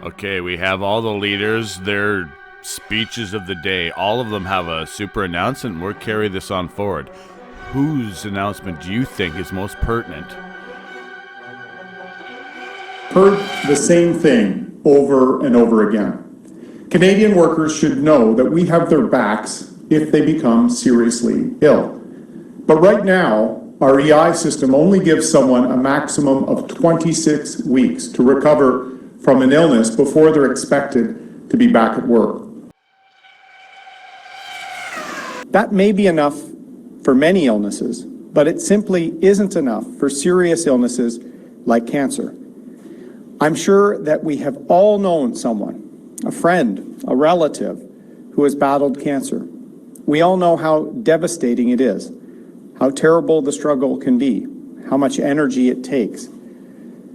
Okay, we have all the leaders, their speeches of the day. All of them have a super announcement. We'll carry this on forward. Whose announcement do you think is most pertinent? Heard the same thing over and over again. Canadian workers should know that we have their backs if they become seriously ill. But right now, our EI system only gives someone a maximum of 26 weeks to recover from an illness before they're expected to be back at work. That may be enough for many illnesses, but it simply isn't enough for serious illnesses like cancer. I'm sure that we have all known someone, a friend, a relative, who has battled cancer. We all know how devastating it is, how terrible the struggle can be, how much energy it takes.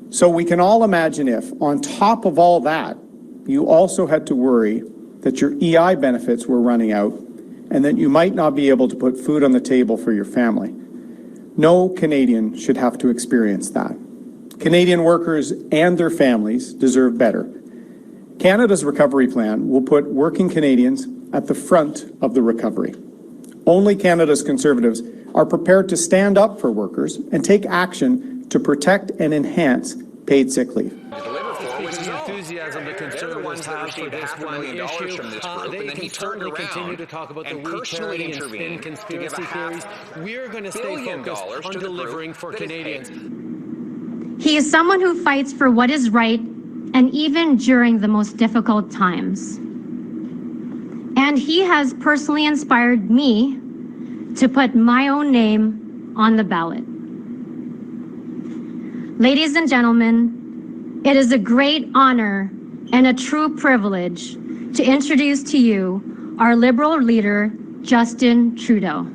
So we can all imagine if, on top of all that, you also had to worry that your EI benefits were running out and that you might not be able to put food on the table for your family. No Canadian should have to experience that. Canadian workers and their families deserve better. Canada's recovery plan will put working Canadians at the front of the recovery. Only Canada's Conservatives are prepared to stand up for workers and take action to protect and enhance paid sick leave. The enthusiasm the Conservatives have for this one issue. They can certainly continue to talk about the recharity and spin conspiracy theories. We're going to stay focused on delivering for Canadians. He is someone who fights for what is right, and even during the most difficult times. And he has personally inspired me to put my own name on the ballot. Ladies and gentlemen, it is a great honor and a true privilege to introduce to you our Liberal leader, Justin Trudeau.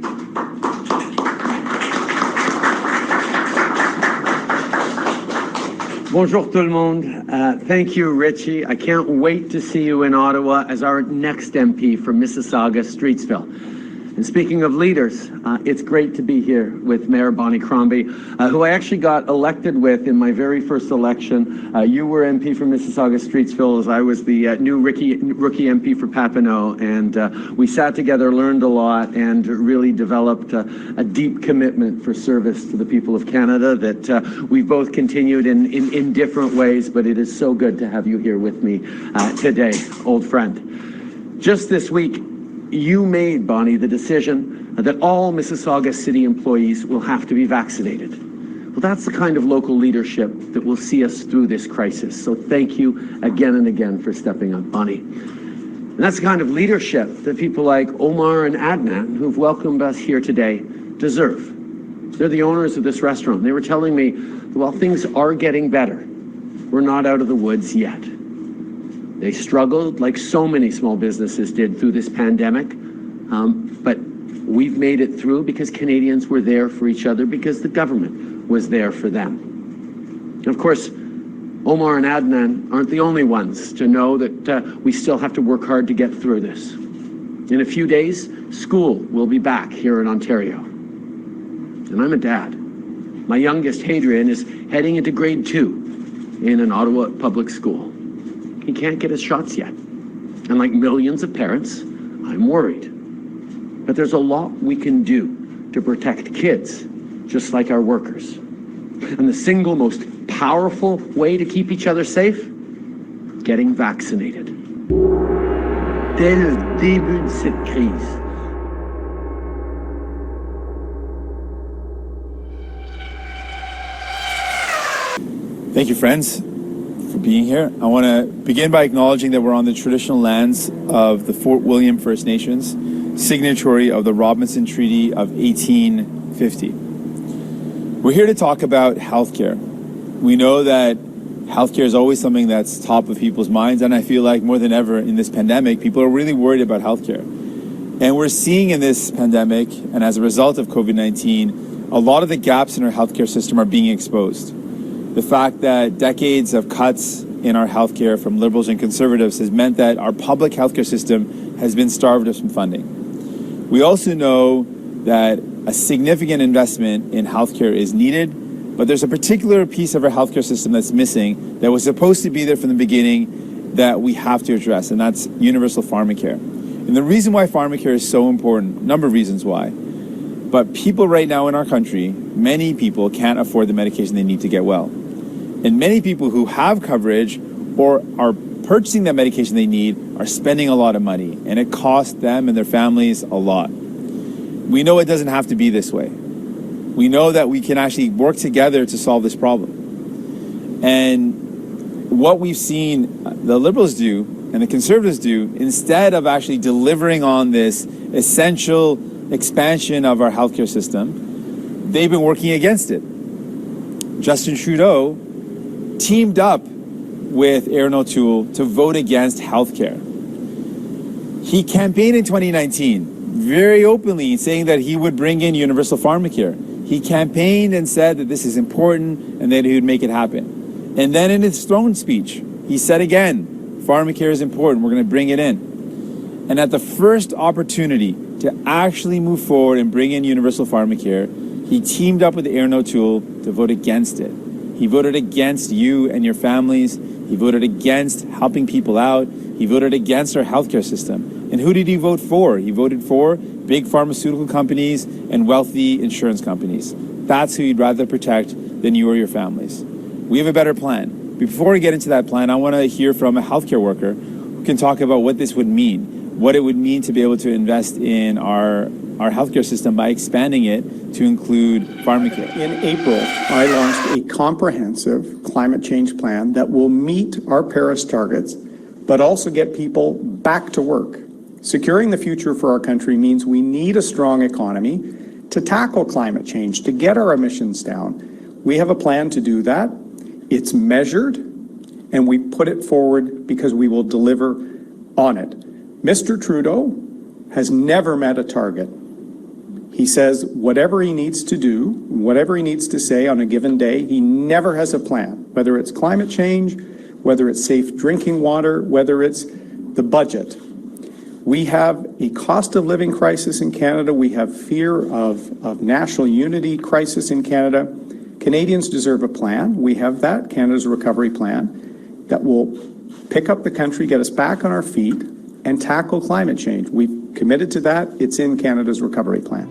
Bonjour tout le monde. Thank you, Richie. I can't wait to see you in Ottawa as our next MP from Mississauga-Streetsville. And speaking of leaders, it's great to be here with Mayor Bonnie Crombie, who I actually got elected with in my very first election. You were MP for Mississauga-Streetsville as I was the new rookie MP for Papineau, and we sat together, learned a lot, and really developed a deep commitment for service to the people of Canada that we've both continued in different ways, but it is so good to have you here with me today, old friend. Just this week, you made, Bonnie, the decision that all Mississauga City employees will have to be vaccinated. Well, that's the kind of local leadership that will see us through this crisis. So thank you again and again for stepping up, Bonnie. And that's the kind of leadership that people like Omar and Adnan, who've welcomed us here today, deserve. They're the owners of this restaurant. They were telling me that while things are getting better, we're not out of the woods yet. They struggled like so many small businesses did through this pandemic, but we've made it through because Canadians were there for each other, because the government was there for them. And of course, Omar and Adnan aren't the only ones to know that we still have to work hard to get through this. In a few days, school will be back here in Ontario. And I'm a dad. My youngest, Hadrian, is heading into grade 2 in an Ottawa public school. He can't get his shots yet. And like millions of parents, I'm worried. But there's a lot we can do to protect kids, just like our workers. And the single most powerful way to keep each other safe? Getting vaccinated. Dès le début de cette crise, Thank you, friends, for being here. I want to begin by acknowledging that we're on the traditional lands of the Fort William First Nations, signatory of the Robinson Treaty of 1850. We're here to talk about healthcare. We know that healthcare is always something that's top of people's minds, and I feel like more than ever in this pandemic, people are really worried about healthcare. And we're seeing in this pandemic, and as a result of COVID-19, a lot of the gaps in our healthcare system are being exposed. The fact that decades of cuts in our healthcare from Liberals and Conservatives has meant that our public healthcare system has been starved of some funding. We also know that a significant investment in healthcare is needed, but there's a particular piece of our healthcare system that's missing that was supposed to be there from the beginning that we have to address, and that's universal pharmacare. And the reason why pharmacare is so important, a number of reasons why, but people right now in our country, many people can't afford the medication they need to get well. And many people who have coverage or are purchasing that medication they need are spending a lot of money, and it costs them and their families a lot. We know it doesn't have to be this way. We know that we can actually work together to solve this problem. And what we've seen the Liberals do and the Conservatives do, instead of actually delivering on this essential expansion of our healthcare system, they've been working against it. Justin Trudeau teamed up with Erin O'Toole to vote against healthcare. He campaigned in 2019 very openly saying that he would bring in universal pharmacare. He campaigned and said that this is important and that he would make it happen. And then in his throne speech, he said again, pharmacare is important, we're going to bring it in. And at the first opportunity to actually move forward and bring in universal pharmacare, he teamed up with Erin O'Toole to vote against it. He voted against you and your families. He voted against helping people out. He voted against our healthcare system. And who did he vote for? He voted for big pharmaceutical companies and wealthy insurance companies. That's who he'd rather protect than you or your families. We have a better plan. Before we get into that plan, I want to hear from a healthcare worker who can talk about what this would mean, what it would mean to be able to invest in our healthcare system by expanding it to include pharmacare. In April, I launched a comprehensive climate change plan that will meet our Paris targets, but also get people back to work. Securing the future for our country means we need a strong economy to tackle climate change, to get our emissions down. We have a plan to do that. It's measured, and we put it forward because we will deliver on it. Mr. Trudeau has never met a target. He says whatever he needs to do, whatever he needs to say on a given day, he never has a plan, whether it's climate change, whether it's safe drinking water, whether it's the budget. We have a cost of living crisis in Canada. We have fear of national unity crisis in Canada. Canadians deserve a plan. We have that, Canada's recovery plan, that will pick up the country, get us back on our feet, and tackle climate change. We've committed to that. It's in Canada's recovery plan.